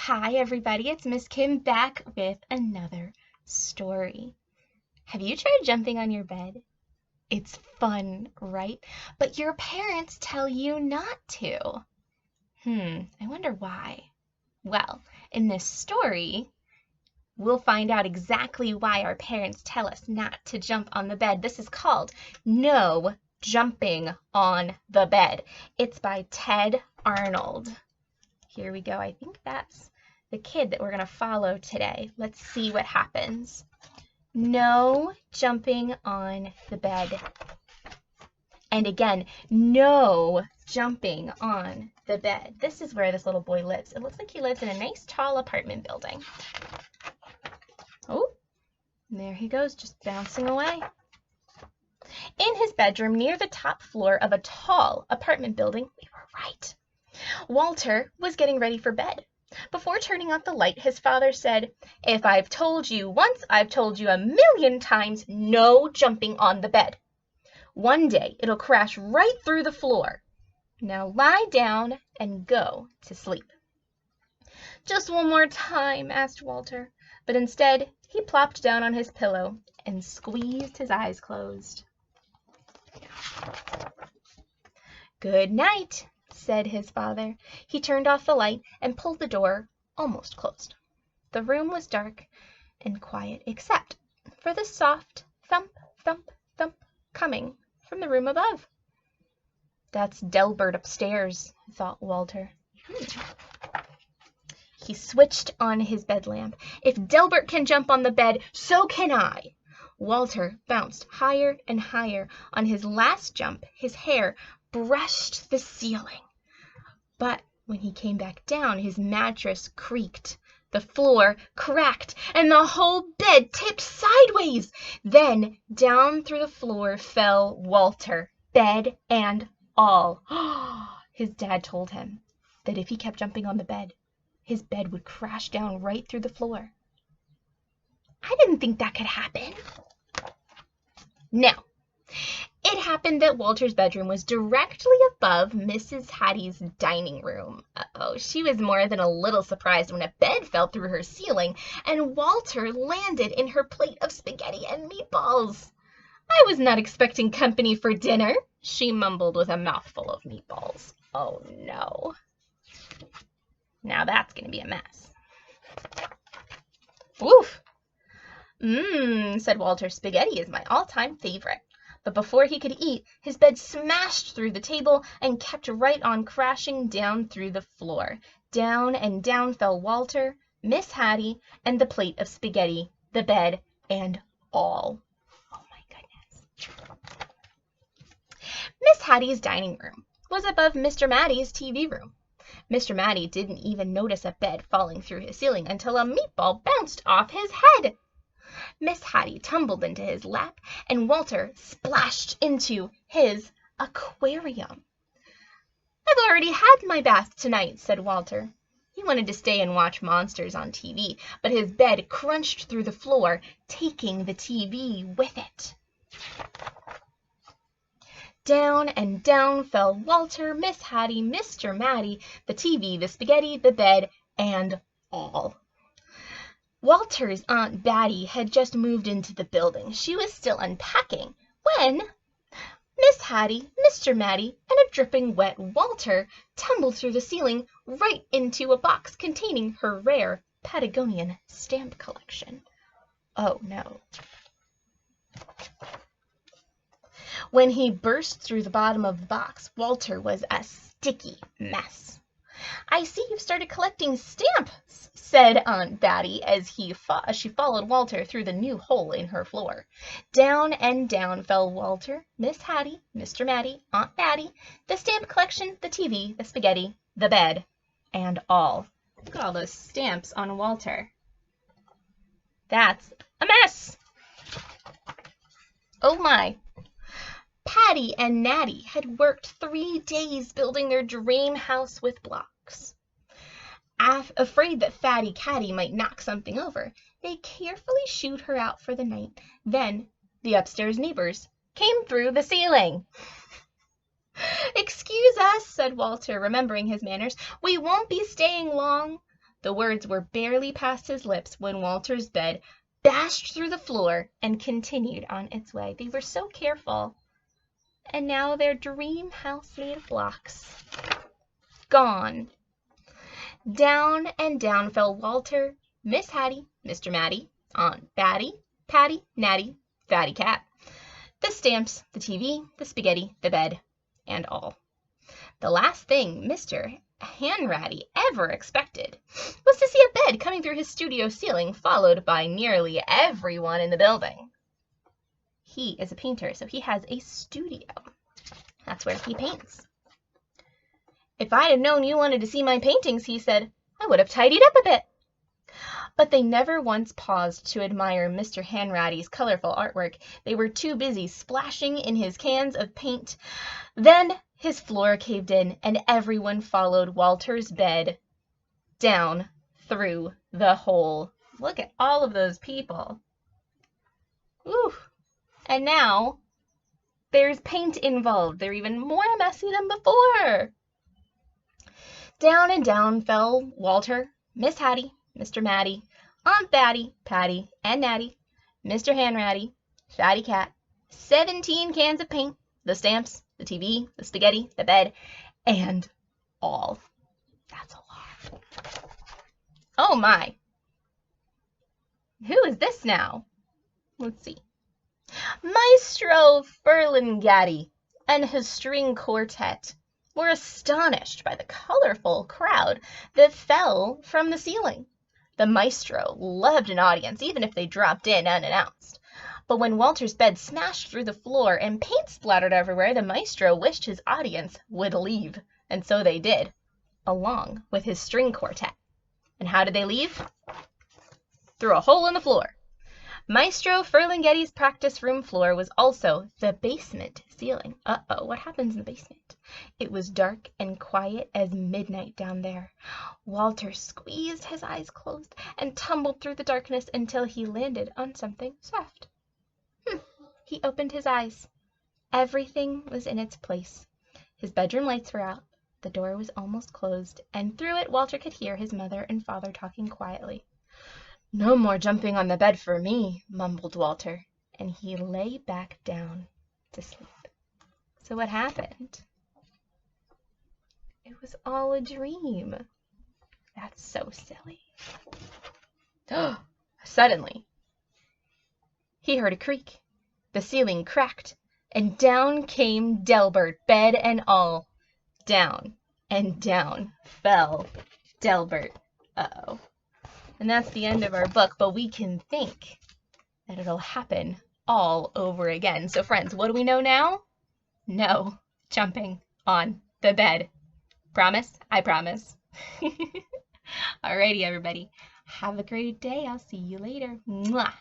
Hi, everybody. It's Miss Kim back with another story. Have you tried jumping on your bed? It's fun, right? But your parents tell you not to. I wonder why. Well, in this story, we'll find out exactly why our parents tell us not to jump on the bed. This is called No Jumping on the Bed. It's by Ted Arnold. Here we go. I think that's the kid that we're going to follow today. Let's see what happens. No jumping on the bed. And again, no jumping on the bed. This is where this little boy lives. It looks like he lives in a nice tall apartment building. Oh, there he goes, just bouncing away. In his bedroom near the top floor of a tall apartment building, we were right, Walter was getting ready for bed. Before turning off the light, his father said, "If I've told you once, I've told you 1,000,000 times, no jumping on the bed. One day it'll crash right through the floor. Now lie down and go to sleep." "Just one more time," asked Walter, but instead he plopped down on his pillow and squeezed his eyes closed. "Good night," said his father. He turned off the light and pulled the door almost closed. The room was dark and quiet except for the soft thump, thump, thump coming from the room above. "That's Delbert upstairs," thought Walter. He switched on his bed lamp. "If Delbert can jump on the bed, so can I." Walter bounced higher and higher. On his last jump, his hair brushed the ceiling. But when he came back down, his mattress creaked, the floor cracked, and the whole bed tipped sideways. Then down through the floor fell Walter, bed and all. His dad told him that if he kept jumping on the bed, his bed would crash down right through the floor. I didn't think that could happen. Now, it happened that Walter's bedroom was directly above Mrs. Hattie's dining room. She was more than a little surprised when a bed fell through her ceiling and Walter landed in her plate of spaghetti and meatballs. "I was not expecting company for dinner," she mumbled with a mouthful of meatballs. Oh no. Now that's going to be a mess. "Oof. Said Walter. "Spaghetti is my all-time favorite." But before he could eat, his bed smashed through the table and kept right on crashing down through the floor. Down and down fell Walter, Miss Hattie, and the plate of spaghetti, the bed, and all. Oh my goodness. Miss Hattie's dining room was above Mr. Mattie's TV room. Mr. Mattie didn't even notice a bed falling through his ceiling until a meatball bounced off his head. Miss Hattie tumbled into his lap, and Walter splashed into his aquarium. "I've already had my bath tonight," said Walter. He wanted to stay and watch monsters on TV, but his bed crunched through the floor, taking the TV with it. Down and down fell Walter, Miss Hattie, Mr. Mattie, the TV, the spaghetti, the bed, and all. Walter's Aunt Batty had just moved into the building. She was still unpacking when Miss Hattie, Mr. Mattie, and a dripping wet Walter tumbled through the ceiling right into a box containing her rare Patagonian stamp collection. Oh no. When he burst through the bottom of the box, Walter was a sticky mess. "I see you've started collecting stamps," said Aunt Batty as she followed Walter through the new hole in her floor. Down and down fell Walter, Miss Hattie, Mr. Mattie, Aunt Batty, the stamp collection, the TV, the spaghetti, the bed, and all. Look at all those stamps on Walter. That's a mess. Oh my. Patty and Natty had worked 3 days building their dream house with blocks. Afraid that Fatty Catty might knock something over, they carefully shooed her out for the night. Then the upstairs neighbors came through the ceiling. "Excuse us," said Walter, remembering his manners. "We won't be staying long." The words were barely past his lips when Walter's bed bashed through the floor and continued on its way. They were so careful. And now their dream house made of blocks, gone. Down and down fell Walter, Miss Hattie, Mr. Matty, Aunt Batty, Patty, Natty, Fatty Cat, the stamps, the TV, the spaghetti, the bed, and all. The last thing Mr. Hanratty ever expected was to see a bed coming through his studio ceiling, followed by nearly everyone in the building. He is a painter, so he has a studio. That's where he paints. If I'd have known you wanted to see my paintings, he said, I would have tidied up a bit. But they never once paused to admire Mr. Hanratty's colorful artwork. They were too busy splashing in his cans of paint. Then his floor caved in, and everyone followed Walter's bed down through the hole. Look at all of those people. Ooh. And now there's paint involved. They're even more messy than before. Down and down fell Walter, Miss Hattie, Mr. Matty, Aunt Batty, Patty, and Natty, Mr. Hanratty, Fatty Cat, 17 cans of paint, the stamps, the TV, the spaghetti, the bed, and all. That's a lot. Oh my. Who is this now? Let's see. Maestro Ferlinghetti and his string quartet were astonished by the colorful crowd that fell from the ceiling. The maestro loved an audience, even if they dropped in unannounced. But when Walter's bed smashed through the floor and paint splattered everywhere, the maestro wished his audience would leave. And so they did, along with his string quartet. And how did they leave? Through a hole in the floor. Maestro Ferlinghetti's practice room floor was also the basement ceiling. Uh-oh, what happens in the basement? It was dark and quiet as midnight down there. Walter squeezed his eyes closed and tumbled through the darkness until he landed on something soft. He opened his eyes. Everything was in its place. His bedroom lights were out, the door was almost closed, and through it Walter could hear his mother and father talking quietly. No more jumping on the bed for me, mumbled Walter, and he lay back down to sleep. So what happened? It was all a dream. That's so silly. Suddenly, he heard a creak. The ceiling cracked, and down came Delbert, bed and all. Down and down fell Delbert. Uh-oh. And that's the end of our book, but we can think that it'll happen all over again. So friends, what do we know now? No jumping on the bed. Promise? I promise. Alrighty, everybody. Have a great day. I'll see you later. Mwah.